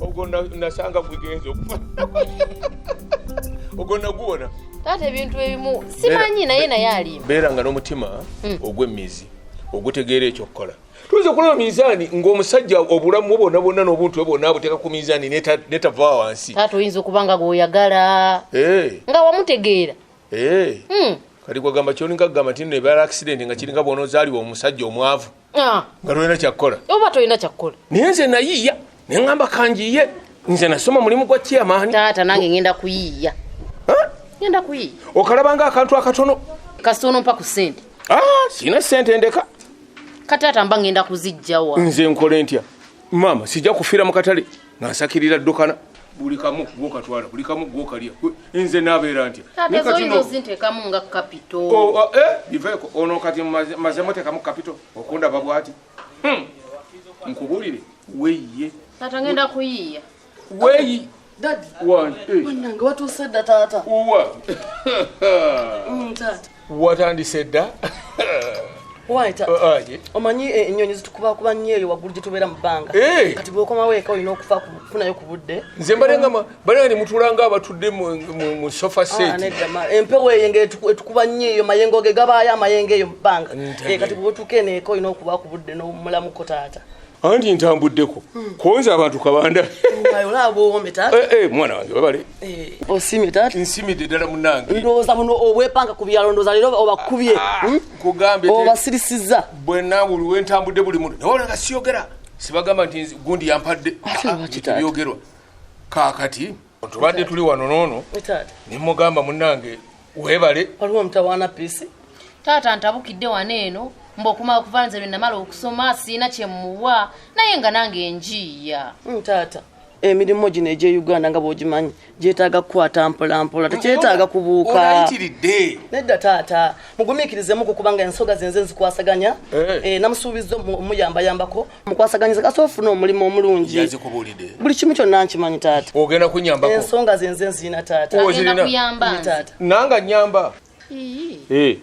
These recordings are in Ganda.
Ogwo nasanga kugenzo okufa. Ogwo naguona. Taata ebintu ebimu simanyi naye naye ali. Beeranga n'omutima ogw'emmizi ogutegeera ekyokukola. Tuze kulaba mizaani ng'omusajja obulamu bwonna n'obuntu bwonna abuteeka ku mizaani netava wansi. Taata oyinza okuba nga gw'oyagala. Nga wamutegeera. Kati gwagamba kyolinga kugamba nti nno ebeera accident nga kiringa bw'onoozaalibwa omusajja omwavu. Nga tolina kyakkola. Oba tolina kyakkola. Naye nze nayiiya ne ŋŋamba kanjiye nze nasoma mulimu gwa chairman. Taata nange ngenda kuyiiya. Ngenda kuyiiya. Okalabanga akantu akatono. Kasitono mpa ku ssente. Sina ssente ndeka. Kataata mba ngenda kuzijjawa. Nze nkole ntya? Mama sijja kufiira mu katale nga nsakirira ddukana. Buli kamu gwokatwala, buli kamu gwokalya. Nze nabeera ntya? Taata zoyinza ozinteekamu nga kapito. Biveeko ono kati mazemo teekamu kapito okundaba bw'ati. Nkubuulire weeyiye. Taata ngenda kuyiiya. Weeyi. Daddy. Wannange watuuse dda taata. Taata. Watandise dda? Waita. Omanyi ennyonyi zitukuba nnyo eyo waggulu gye tubeera mu bbanga. Kati bw'okomawo eka olina okufa kufunayo ku budde. Nze mbalenga ne mutuulanga abatudde mu sofa set. Empewo eyo ng'etukuba nnyo eyo mayengo ge gabaayo amayengo eyo mu bbanga. Kati bw'otuuka eno eka olina okuba ku budde n'omulamuko taata. Anti ntambuddeko konza abantu kabanda. Olaba owombe taata. Mwana wange babale. Osimye taata. Nsimidde ddala munnange. Ndowooza buno obwepanga ku byalo ndowooza leero obakubye. Kugambe obasirisizza. Bwe naabuli wentambudde buli muntu naye olanga siyogera sibagamba nti gundi yampadde byogerwa kaakati tubadde tuli wano noono ne mugamba munnange weebale. Waliwo omutawaana piisi. Taata ntabukidde wano eno mbokumala okuva nze lwe namala okusoma siina kye muwa naye nga nange enjiiya. Taata emirimu gino egye Uganda nga bw'ogimanyi gyetaaga kukwata mpolampola tekyetaaga kubuuka. Olayitiridde. Nedda taata mugumiikirizemu kubanga ensonga zenze nzikwasaganya namusuubiza muyambayambako mukwasaganyiza kasa ofuna omulimu omulungi. Yazikubuulidde. Buli kimu kyonna nkimanyi taata. Ogenda kunyambako. Ensonga zenze nzina taata. Ogenda kuyamba taata. Nanga nyamba.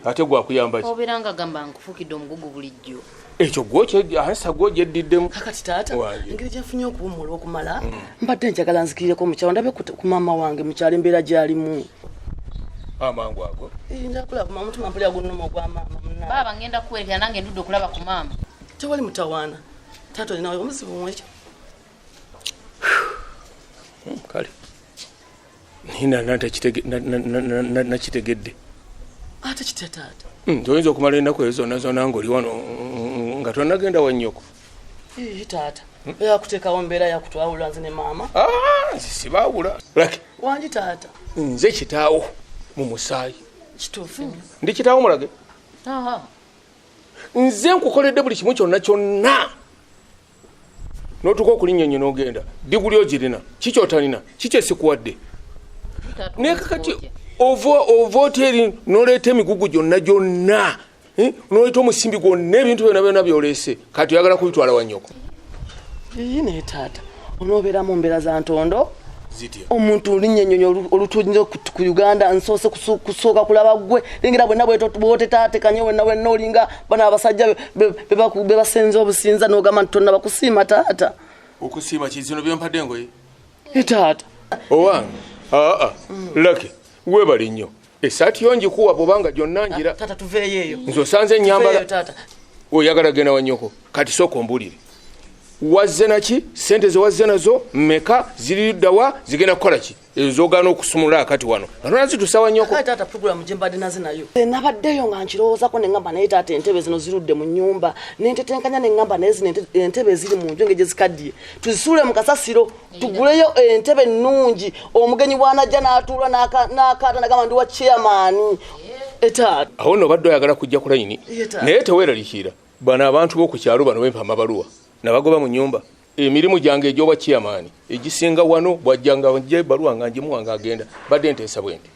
Ate gwakuyamba ki? Obeeranga gamba nkufukidde omugugu bulijjo. Ekyo ansa gwogyeddidemu. Kakati taata engeri gyenfunye okuwummula okumala mbadde njagala nzikirireko mukyalo ndabe ku maama wange mukyalo embeera gy'alimu. Amangu ago. Njakula ku mutima mpulira gunnuma ogwa maama munna. Baba ngenda kuwerekera nange ndudde okulaba ku maama. Tewali mutawaana. Taata olinawe omuzibu mwekyo. Kale. Nina nakitegedde. Ate kite taata. Toyinza okumala ennaku ezo zonna ng'oli wano nga tonnagenda wa nnyoko. Taata yakuteekawo mbeera yakutwawula nze ne maama. Sibaawula. Laki. Wangi taata. Nze kitaawo mu musaayi. Kituufu. Ndi kitaawo mulage. Nze nkukoledde buli kimu kyonna. N'otuuka okulinnya n'ogenda. Diguli ogirina. Kiki otalina? Kiki esikuwadde? Naye kakati ova oteri n'oleeta emigugu gyonna n'oleeta omusimbi gwonna ebintu byonna byoleese kati oyagala kubitwala wa nnyoko. Naye taata onoobeera mu mbeera za ntondo omuntu olinnya ennyonyi olutunyire ku Uganda nsoose kusooka kulaba gwe lengera bwenna bw'otetaatekanye wenna olinga bano abasajja be basenza obusinza n'ogamba nti tonna bakusiima taata. Okusiima kizino byompadde engoye? Taata. Owange Laki weebale nnyo. Essaati yo ngikuwa bw'obanga gyonna ngira. Taata tuveeyo eyo. Nze osanze nnyambala. Oyagala genda wa nnyoko. Kati sooka ombulire. Wazze naki? Sente ze wazze nazo mmeka ziri ddawa zigenda kukola ki? Ezogaana okusumula akati wano. Nona zituusa wa nnyoko. Kale taata program gye mbadde nazo nayo. Nabaddeyo nga nkirowoozako ne ŋŋamba naye taata entebe zino zirudde mu nnyumba. Nentetenkanya ne ŋŋamba naye zino entebe eziri mu nju engeri zikaddiye. Tuzisuule mu kasasiro tuguleyo entebe ennungi omugenyi bw'anajja n'atuula n'akaata n'agamba ndi wa chairman. Taata. Awo nno badde oyagala kujja ku layini. Naye teweeraliikirira. Bano abantu b'oku kyalo bano bempa amabaluwa. Nabagoba mu nnyumba. Emirimu gyange egy'obwa chairman egisinga wano bwajjanga nje ebaluwa nga ngimuwanga agenda badde nteesa bwente.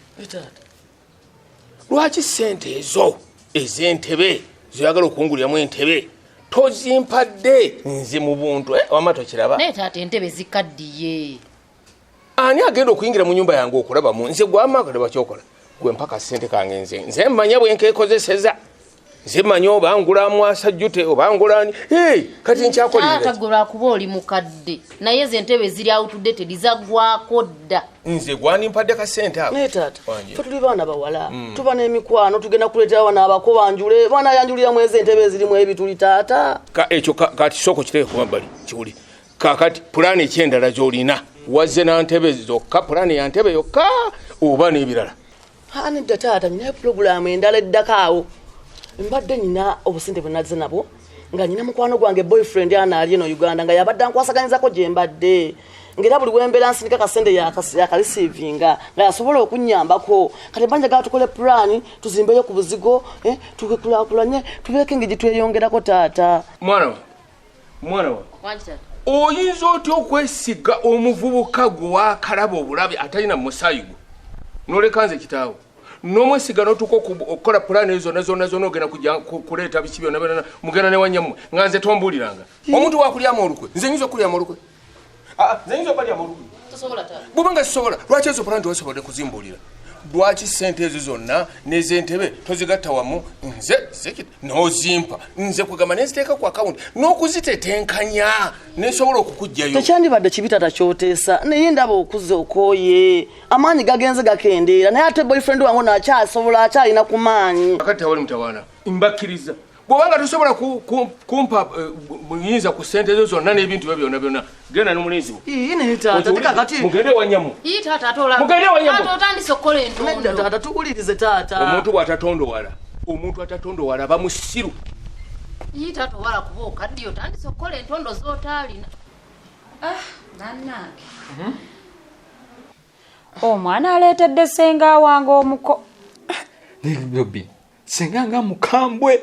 Lwaki ssente ezo ez'entebe zoyagala okunguliramu entebe tozimpadde nze mu buntu wamaato kiraba. Naye taata entebe zikaddiye. Ani agenda okuyingira mu nnyumba yange okulabamu nze gw'amaaka tebakyokola gwe mpaka ssente kange nze mmanya bwe nkeekozeseza nze manyi obangula mwasajjute obangulani kati nkyakolera tagula kuba oli mukadde naye ze ntebe ziri outdated zaggwako dda nze gwani mpadde ka sente awo ne tata tuli baana bawala tuba n'emikwano tugenda kuleetera wana abako banjule baana yanjulira mwezi entebe zirimu ebituli tata ekyo kati soko kiteeke ku mabbali kiwuli kakati pulaani ekyendala gy'olina wazze na ntebe zokka pulaani ya ntebe yokka oba n'ebirala nedda taata nina pulogulaamu endala eddakaawo mbadde nina obusente bwe nazze nabwo nga nina mukwano gwange boyfriend ana ali eno Uganda nga yabadde ankwasaganyizako gye mbadde ngera buli wembeera nsindika kasente yakalisiivinga nga yasobola okunnyambako kati banja gaa tukole pulaani tuzimbeyo ku buzigo tukulaakulanye tubeeko engeri tweyongerako taata mwana wa oyinza otya okwesiga omuvubuka gwe wakalaba obulabe atalina musaayi gwe n'oleka nze kitaawo n'omwesiga n'otuuka okukola pulaani ezo zonna ogenda kuleeta biki byonna mugenda ne wanyammwe nga nze tombuuliranga omuntu wakulyamu olukwe nze nyinza okulyamu olukwe nze nyinza okulyamu olukwe bwobanga sisobola lwaki ezo pulaani tewasobodde kuzimbuulira lwaki sente ezo zonna n'ezentebe tozigatta wamu nze n'ozimpa nze kugamba neziteeka ku akawunti n'okuzitetenkanya nesobola okukugjayo tekyandibadde kibi tata kyoteesa naye ndaba okuze okooye amaanyi gagenze gakendeera naye ate boyfriend wange nakyasobola akyalina ku maanyi akati awali mutawaana mbakkiriza bwobanga tosobola kumpa muyinza ku sente ezo zonna n'ebintu byo byonna genda n'omulinzi mugende wanyamu otandise okukola entondo tuwulirize taata omuntu bw'atatondowala omuntu atatondowala aba musiru taata owala kuba okaddiyo otandise okukola entondo z'otaalina nannange omwana aleetedde senga wange omuko Bobi senga nga mukambwe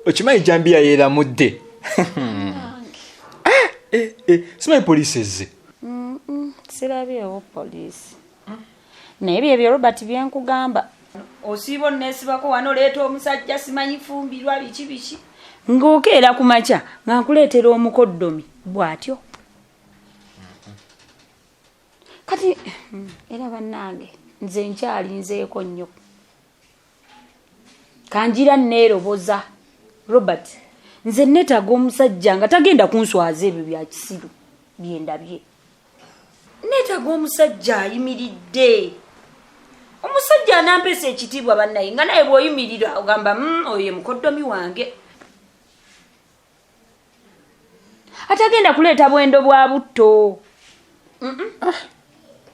okimanyi jambiya yeeramudde simanyi poliisi ezze sirabyewo poliisi naye byebyo Robert byenkugamba osiiba onneesibako wano leeta omusajja simanyi fumbirwa biki ng'okeera ku makya nga nkuleetera omukoddomi bw'atyo kati era bannange nze nkyalinzeeko nnyo kanjira neeroboza Robert nze neetaaga omusajja nga tagenda kunswaza ebyo bya kisiru byendabye neetaaga omusajja ayimiridde omusajja anampesa ekitiibwa bannaye nga naye bw'oyimirira ogamba oyo mukoddomi wange atagenda kuleeta bwendo bwa butto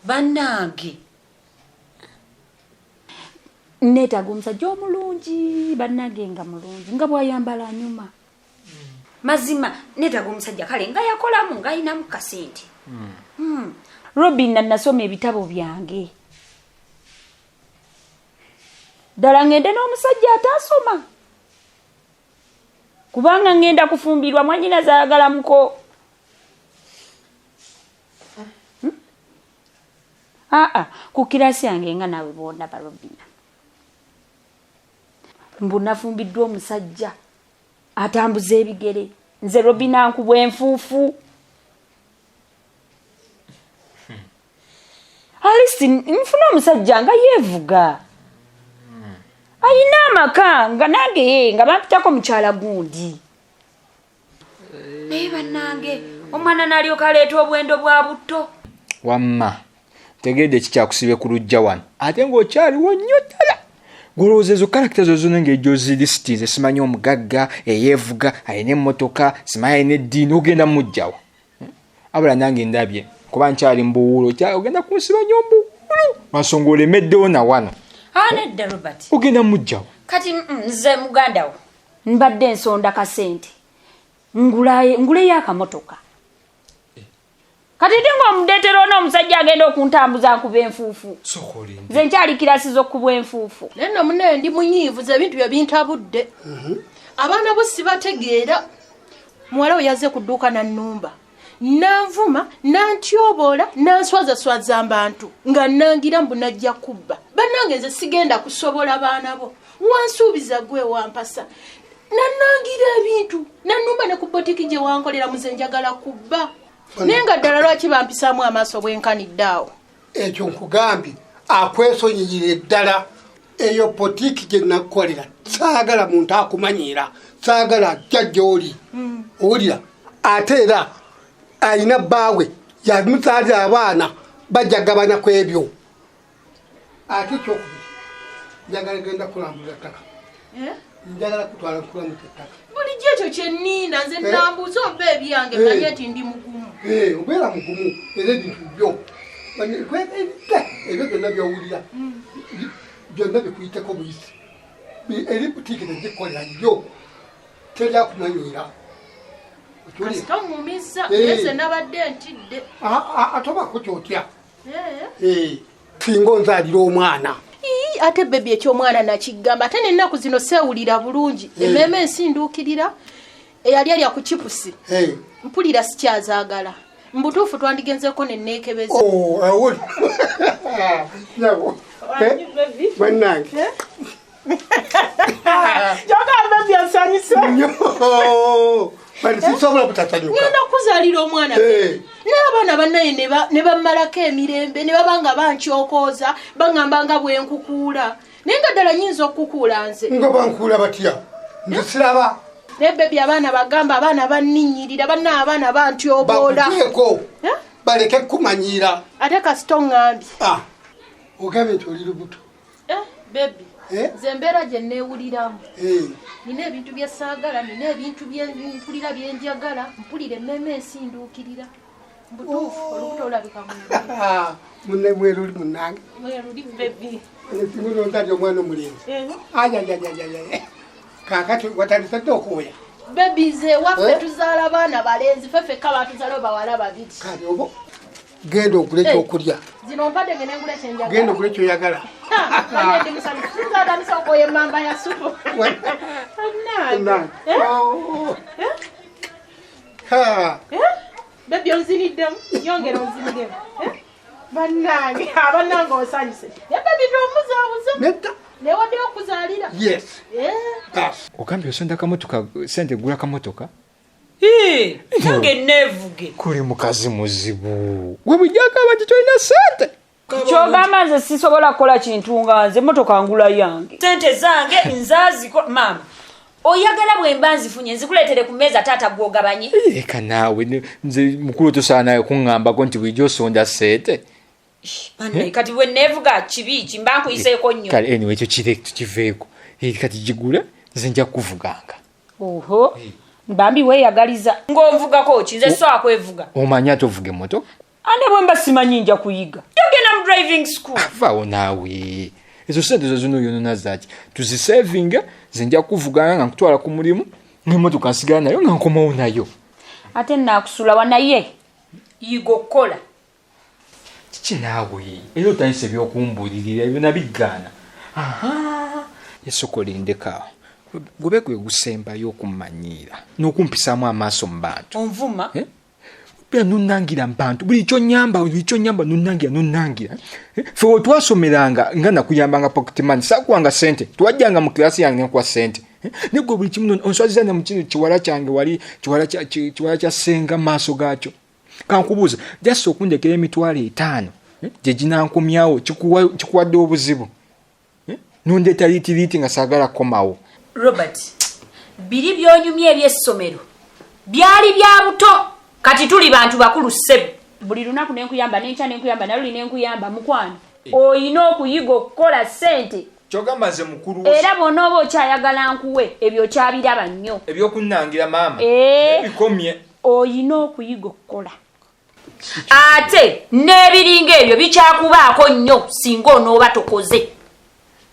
bannange neetaaga omusajja omulungi bannange nga mulungi nga bw'ayambala nyuma mazima neetaaga omusajja kale nga yakolamu nga ayinamu kasente Robin nasoma ebitabo byange ddala ngende n'omusajja ataasoma kubanga ngenda kufumbirwa mwanyina zaagalamuko ku kirasi yange nga nawe bwondaba Robina mbu nafumbiddwa omusajja atambuza ebigere nze Robina nkubwa enfuufu alisti nfuna omusajja nga yeevuga ayina amaka nga nange nga bampitako mukyala gundi naye bannange omwana n'alyoka aleeta obwendo bwa butto wamma tegedde kikyakusibe ku lujja wano ate ng'okyaliwo nnyo ddala golowooza ezo karakita zo zonna ng'ejjo zilisiti ze simanyi omugagga eyeevuga alina emmotoka simanyi alina eddiini ogenda mujjawa abula nange ndabye kuba nkyali mbuwulo ogenda kunsiba nnyo mbuwulo lwansonga olemeddewo na wano nedda Robert ogenda mujjawa kati nze mugandawo mbadde ensonda kasente nguleyo akamotoka kati ng'omudeetera n'omusajja agenda okuntambuza nkuba enfuufu nze nkyali kirasiza okuba enfuufu naye nno munaye ndi munyiivu ze ebintu byo bintabudde abaana bo sibategeera muwala we yazze ku dduuka nannumba nanvuma nantyoboola nanswazaswaza abantu nga nangira mbu najja kubba bannange nze sigenda kusobola baana bo wansuubiza gwe wampasa nannangira ebintu nannumba ne ku botiki gye wankolera muze njagala kubba naye nga ddala lwaki bampisaamu amaaso bwenkanidde awo ekyo nkugambye akwesonyinyira eddala eyo potiki gye nakolera saagala muntu akumanyira saagala jjajjoli owulira ate era alina bbaawe yamusaalira abaana bajjagabana ku ebyo ate kyokubiri njagala genda kulambula ttaka njagala kutwala nkulamu ttaka bulijjo ekyo kyenninda nze nambuuza oba ebyange manye nti ndi mugumu obeera mugumu era ebintu byo ebyo byonna byowulira byonna bikuyiteko buyisi eri butiiki tezikolera yo teryakumanyira kasita omumiza neze nabadde ntidde atobako kyotya singa onzaalira omwana ate bebi ekyomwana nakigamba ate nennaku zino seewulira bulungi emmeeme ensinduukirira eyali alya ku chipusi mpulira sikyazaagala mbutuufu twandigenzeko nenneekebeza bannange kyogamba byansanyisa sisobola butasanyuka ngenda kuzaalira omwana n'abaana bannaye ne bammalako emirembe ne baba nga bankyokooza baŋŋamba nga bwenkukuula naye nga ddala nyinza okukukuula nze nga bankuula batya nze siraba naye bebi abaana bagamba abaana banninnyirira banna abaana bantyoboola bakuteeko baleke kumanyiira ate kasita oŋŋambye ogambye nti oli lubuto bebi nze mbeera gye nneewuliramu nina ebintu bye saagala nina ebintu mpulira byenjagala mpulira emmeeme ensinduukirira mbutuufu olubuto olabika munne mweruli munnange mweruli bebi singunonzali omwana omulenzi kakati watandise dde okwoya bebi nze waffe tuzaala baana balenzi feffekka batuzaala bawala babiri kale obo genda okule ekyokulya zino mpadde genda ngula kyenjagala genda okule ekyoyagala ndi musanyufu okoye mamba ya supu bebi onziniddemu yongera onziniddemu bannange abannange osanyuse bebi tomuzaabuza newadde okuzaalira ogambye osonda kamotoka sente gula kamotoka nange neevuge kuli mukazi muzibu gwe bujjako abati tolina sente kyogamba nze sisobola kukola kintu nga nze motoka ngula yange sente zange nzaziko maama oyagala bwe mba nzifunye nzikuleetere ku mmeeza taata gwogabanye eka naawe nze mukulu tosaanayo kuŋŋambako nti bulijjo osonda sente kati bwe neevuga kibi kimba nkuyiseeko nnyo kale anyway ekyo kire tukiveeko kati gigula nze nja kukuvuganga oho bambi weeyagaliza ng'onvugako ki nze sowa kwevuga omanyi ate ovuga emmotoka ande bwe mba simanyi nja kuyiga yogenda mu driving school vaawo naawe ezo sente zo zino yonona zaki tuzisevinga nze nja kukuvuganga nga nkutwala ku mulimu ng'emmotoka nsigala nayo nga nkomawo nayo ate naakusula wanaye yiga okukola kiki naawe era otandisa ebyokumbuulirira ebyo nabigaana yesokolindekaawo gube gwe gusembayo okumanyiira n'okumpisaamu amaaso mu bantu onvuma bera nunangira mu bantu buli kyonyamba nunangira fe wetwasomeranga nga nakuyambanga pocket money saakuwanga sente twajjanga mu kirasi yange nenkuwa sente negwe buli kimu onswaziza ne mu kino kiwala kyange wali kiwala kya senga mu maaso gaakyo kankubuuza jasi okundekera emitwalo 5 gye ginankomyawo kikuwadde obuzibu nondeeta liitiriiti nga saagala kukomawo Robert, biri byonyumye eby'essomero byali bya buto kati tuli bantu bakulu ssebo buli lunaku nenkuyamba nenkya nenkuyamba naluli nenkuyamba mukwano oyina okuyiga okukola ssente kyogamba nze mukulu era bw'onooba okyayagala nkuwe ebyo kyabiraba nnyo ebyokunnangira maama bikomye oyina okuyiga okukola ate n'ebiringa ebyo bikyakubaako nnyo singa onooba tokoze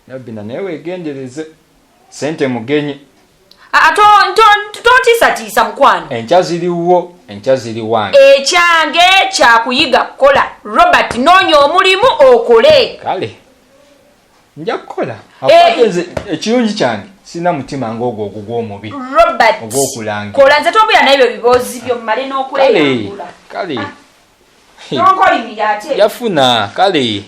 nabina naye weegendereze sente mugenyi tontiisatiisa mukwano enkya ziriwo enkya ziri wange ekyange kyakuyiga kukola Robert noonya omulimu okole kale nja kukola nze ekirungi kyange sina mutima ng'ogwo ogw'omubi Robert ogw'okulangira kola nze tobuya n'ebyo biboozi byo mmale n'okweyambula kale nonkolimira ate yafuna kale